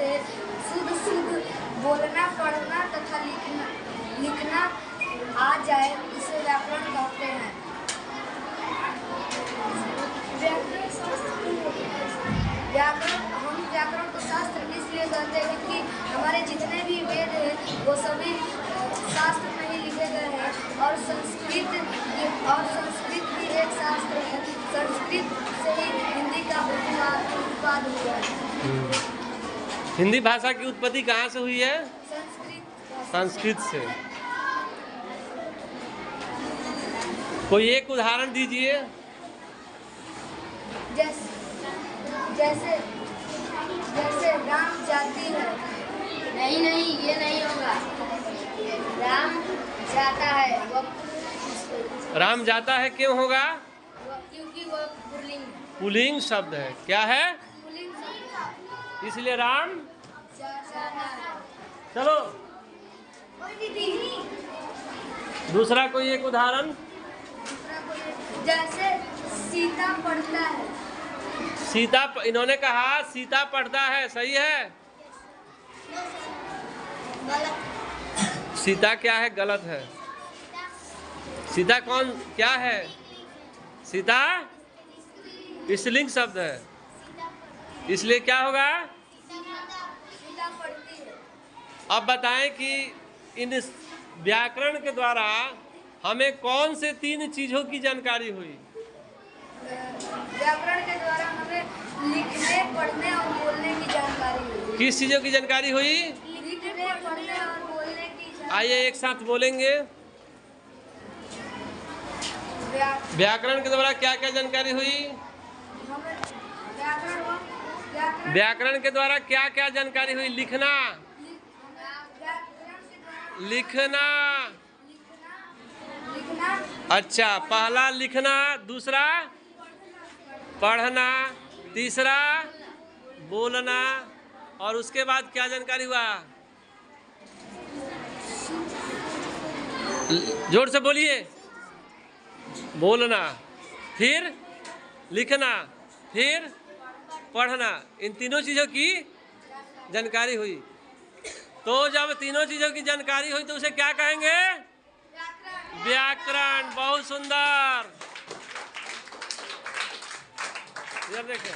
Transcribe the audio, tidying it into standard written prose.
से शुद्ध शुद्ध बोलना, पढ़ना तथा लिखना आ जाए इसे व्याकरण कहते हैं। हम व्याकरण को शास्त्र इसलिए कहते हैं कि हमारे जितने भी वेद हैं वो सभी शास्त्र में ही लिखे गए हैं और संस्कृत भी एक शास्त्र है। संस्कृत से ही हिंदी का उत्पाद हुआ है। हिंदी भाषा की उत्पत्ति कहाँ से हुई है? संस्कृत से। कोई एक उदाहरण दीजिए। जैसे राम जाती है। नहीं ये नहीं होगा। राम जाता है राम जाता है क्यों होगा? क्योंकि वह पुल्लिंग शब्द है। क्या है? पुल्लिंग शब्द, इसलिए राम जाता है। चलो दूसरा कोई एक उदाहरण। जैसे सीता पढ़ता है। सीता, इन्होंने कहा सीता पढ़ता है, सही है? गलत। सीता क्या है? गलत है। सीता कौन क्या है? सीता स्त्रीलिंग शब्द है, इसलिए क्या होगा? सीता पढ़ती है। अब बताएं कि इन व्याकरण के द्वारा हमें कौन से 3 चीजों की जानकारी हुई? व्याकरण के द्वारा हमें लिखने, पढ़ने और बोलने की जानकारी हुई। किस चीजों की जानकारी हुई? लिखने, पढ़ने और बोलने की जानकारी। आइए एक साथ बोलेंगे। व्याकरण के द्वारा क्या क्या जानकारी हुई? व्याकरण के द्वारा क्या क्या जानकारी हुई? लिखना, लिखना। अच्छा, पहला लिखना, दूसरा पढ़ना, तीसरा बोलना, और उसके बाद क्या जानकारी हुआ? जोर से बोलिए। बोलना, फिर लिखना, फिर पढ़ना। इन तीनों चीज़ों की जानकारी हुई। तो जब तीनों चीज़ों की जानकारी हुई तो उसे क्या कहेंगे? व्याकरण। बहुत सुंदर। इधर देखें।